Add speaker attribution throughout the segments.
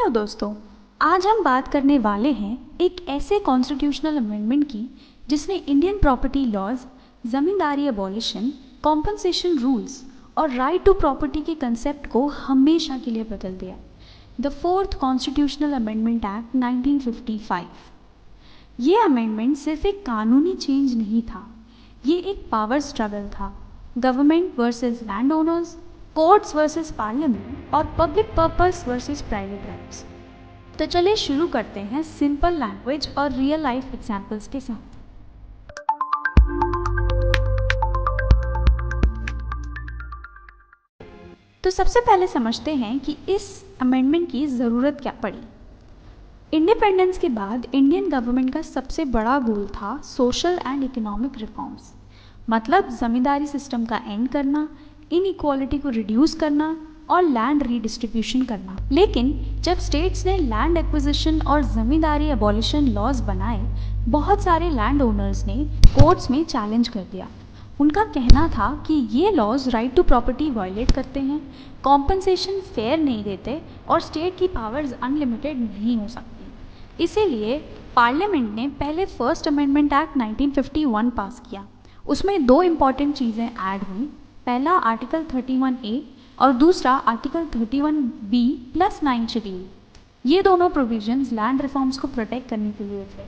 Speaker 1: Hello दोस्तों, आज हम बात करने वाले हैं एक ऐसे कॉन्स्टिट्यूशनल अमेंडमेंट की जिसने Indian property laws, ज़मींदारी abolition, compensation rules और राइट टू प्रॉपर्टी के कंसेप्ट को हमेशा के लिए बदल दिया। The fourth constitutional amendment act 1955। ये अमेंडमेंट सिर्फ एक कानूनी चेंज नहीं था, ये एक पावर स्ट्रगल था। Government versus land owners, courts versus parliament और public purpose versus private rights. तो चलिए शुरू करते हैं सिंपल लैंग्वेज और रियल लाइफ एग्जांपल्स के साथ। तो सबसे पहले समझते हैं कि इस अमेंडमेंट की ज़रूरत क्या पड़ी। इंडिपेंडेंस के बाद इंडियन गवर्नमेंट का सबसे बड़ा गोल था सोशल एंड इकोनॉमिक रिफॉर्म्स, मतलब ज़मींदारी सिस्टम का एंड करना, इनइक्वालिटी को रिड्यूस करना और लैंड रीडिस्ट्रीब्यूशन करना। लेकिन जब स्टेट्स ने लैंड एक्विजिशन और ज़मींदारी अबॉलिशन लॉज बनाए, बहुत सारे लैंड ओनर्स ने कोर्ट्स में चैलेंज कर दिया। उनका कहना था कि ये laws right to property violate करते हैं, कॉम्पनसेशन फेयर नहीं देते और स्टेट की पावर्स अनलिमिटेड नहीं हो सकती। इसीलिए पार्लियामेंट ने पहले फर्स्ट अमेंडमेंट एक्ट 1951 पास किया। उसमें दो इम्पॉर्टेंट चीज़ें ऐड हुई। पहला आर्टिकल 31A और दूसरा आर्टिकल 31B प्लस 9 शेड्यूल। ये दोनों प्रोविजंस लैंड रिफॉर्म्स को प्रोटेक्ट करने के लिए थे,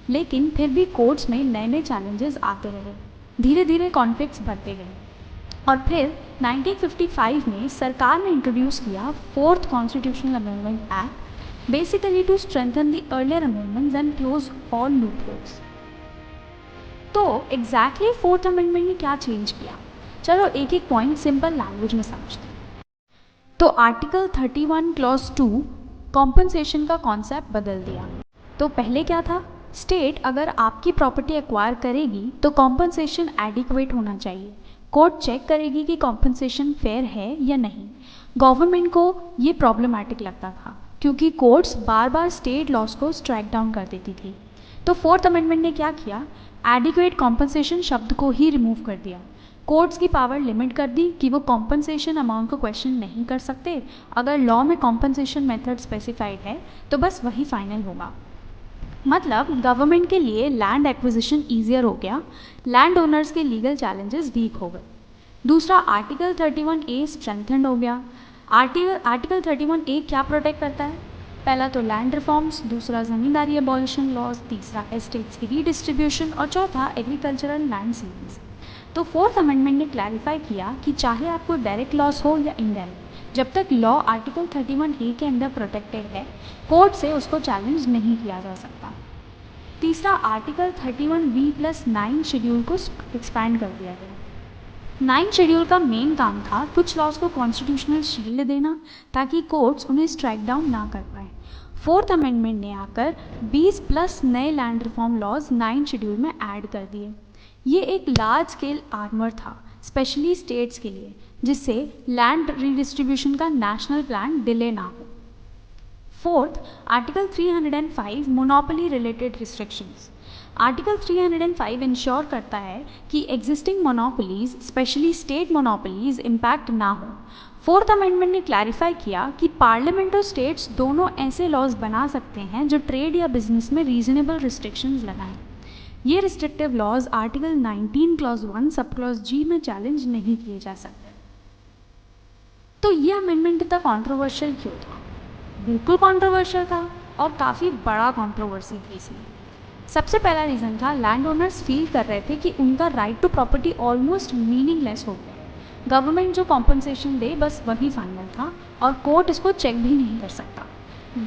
Speaker 1: लेकिन फिर भी कोर्ट्स में नए नए चैलेंजेस आते रहे। धीरे धीरे कॉन्फ्लिक्ट्स बढ़ते गए और फिर 1955 में सरकार ने इंट्रोड्यूस किया fourth constitutional amendment act, basically to strengthen the earlier amendments and close all loopholes. तो एग्जैक्टली फोर्थ अमेंडमेंट ने क्या चेंज किया, चलो एक एक पॉइंट सिंपल लैंग्वेज में समझते हैं। तो आर्टिकल 31 क्लॉज 2 कॉम्पनसेशन का कॉन्सेप्ट बदल दिया। तो पहले क्या था, स्टेट अगर आपकी प्रॉपर्टी एक्वायर करेगी तो कॉम्पनसेशन एडिक्वेट होना चाहिए। कोर्ट चेक करेगी कि कॉम्पनसेशन फेयर है या नहीं। गवर्नमेंट को ये प्रॉब्लमेटिक लगता था क्योंकि कोर्ट्स बार बार स्टेट लॉस को स्ट्राइक डाउन कर देती थी। तो फोर्थ अमेंडमेंट ने क्या किया, एडिक्वेट कॉम्पनसेशन शब्द को ही रिमूव कर दिया। कोर्ट्स की पावर लिमिट कर दी कि वो कॉम्पनसेशन अमाउंट को क्वेश्चन नहीं कर सकते। अगर लॉ में कॉम्पनसेशन मेथड स्पेसिफाइड है तो बस वही फाइनल होगा। मतलब गवर्नमेंट के लिए लैंड एक्विजिशन ईजियर हो गया, लैंड ओनर्स के लीगल चैलेंजेस वीक हो गए। दूसरा आर्टिकल 31A स्ट्रेंथेंड हो गया। आर्टिकल 31A क्या प्रोटेक्ट करता है, पहला तो लैंड रिफॉर्म्स, दूसरा ज़मींदारी अबॉलिशन लॉज, तीसरा एस्टेट्स की रीडिस्ट्रीब्यूशन और चौथा एग्रीकल्चरल लैंड सीलिंग्स। तो फोर्थ अमेंडमेंट ने क्लैरिफाई किया कि चाहे आपको डायरेक्ट लॉस हो या इनडायरेक्ट, जब तक लॉ आर्टिकल 31A के अंदर प्रोटेक्टेड है, कोर्ट से उसको चैलेंज नहीं किया जा सकता। तीसरा आर्टिकल 31B प्लस 9 शेड्यूल को एक्सपैंड कर दिया गया। 9 शेड्यूल का मेन काम था कुछ लॉज को कॉन्स्टिट्यूशनल शील्ड देना ताकि कोर्ट्स उन्हें स्ट्राइक डाउन ना कर पाए। फोर्थ अमेंडमेंट ने आकर 20 प्लस नए लैंड रिफॉर्म लॉज 9 शेड्यूल में ऐड कर दिए। ये एक लार्ज स्केल आर्मर था, स्पेशली स्टेट्स के लिए, जिससे लैंड रीडिस्ट्रीब्यूशन का नेशनल प्लान डिले ना हो। Fourth article 305 monopoly related restrictions. Article 305 ensure करता है कि existing monopolies, specially state monopolies, impact ना हो। फोर्थ अमेंडमेंट ने क्लैरिफाई किया कि पार्लियामेंट और स्टेट्स दोनों ऐसे लॉज बना सकते हैं जो ट्रेड या बिजनेस में रीजनेबल रिस्ट्रिक्शंस लगाएं। ये restrictive laws article 19 clause 1 sub clause G में चैलेंज नहीं किए जा सकते। तो ये अमेंडमेंट इतना कॉन्ट्रोवर्शियल क्यों था? बिल्कुल कॉन्ट्रोवर्शियल था और काफ़ी बड़ा कॉन्ट्रोवर्सी थी इसमें। सबसे पहला रीज़न था लैंड ओनर्स फील कर रहे थे कि उनका right to property almost meaningless हो गया। गवर्नमेंट जो कॉम्पनसेशन दे बस वही फाइनल था और कोर्ट इसको चेक भी नहीं कर सकता।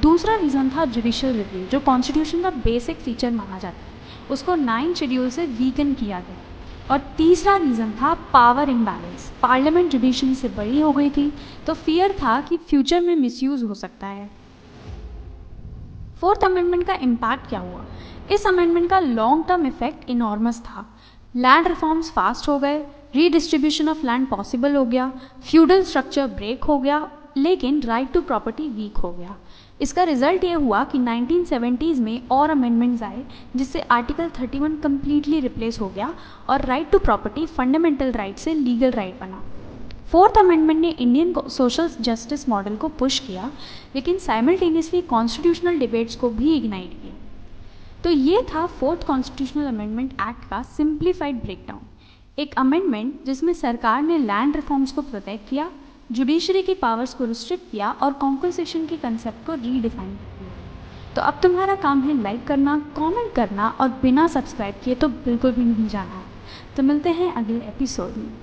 Speaker 1: दूसरा रीज़न था जुडिशियल रिव्यू, जो कॉन्स्टिट्यूशन का बेसिक फीचर माना जाता है, उसको 9 शेड्यूल से वीकन किया गया। और तीसरा रीज़न था पावर इम्बैलेंस, पार्लियामेंट जुडिशरी से बड़ी हो गई थी तो फियर था कि फ्यूचर में मिसयूज़ हो सकता है। फोर्थ अमेंडमेंट का इम्पैक्ट क्या हुआ, इस अमेंडमेंट का लॉन्ग टर्म इफेक्ट इनॉर्मस था। लैंड रिफॉर्म्स फास्ट हो गए, रीडिस्ट्रीब्यूशन ऑफ लैंड पॉसिबल हो गया, फ्यूडल स्ट्रक्चर ब्रेक हो गया, लेकिन राइट टू प्रॉपर्टी वीक हो गया। इसका रिजल्ट ये हुआ कि 1970s में और अमेंडमेंट्स आए जिससे आर्टिकल 31 कम्प्लीटली रिप्लेस हो गया और right to property fundamental right से लीगल राइट बना। फोर्थ अमेंडमेंट ने इंडियन सोशल जस्टिस मॉडल को पुश किया, लेकिन साइमल्टेनियसली कॉन्स्टिट्यूशनल डिबेट्स को भी इग्नाइट किया। तो ये था फोर्थ कॉन्स्टिट्यूशनल अमेंडमेंट एक्ट का सिंप्लीफाइड ब्रेकडाउन। एक अमेंडमेंट जिसमें सरकार ने लैंड रिफॉर्म्स को प्रोटेक्ट किया, जुडिशरी की पावर्स को रिस्ट्रिक्ट किया और कॉम्पनसेशन के कंसेप्ट को रीडिफाइन किया। तो अब तुम्हारा काम है लाइक करना, कमेंट करना और बिना सब्सक्राइब किए तो बिल्कुल भी नहीं जाना है। तो मिलते हैं अगले एपिसोड में।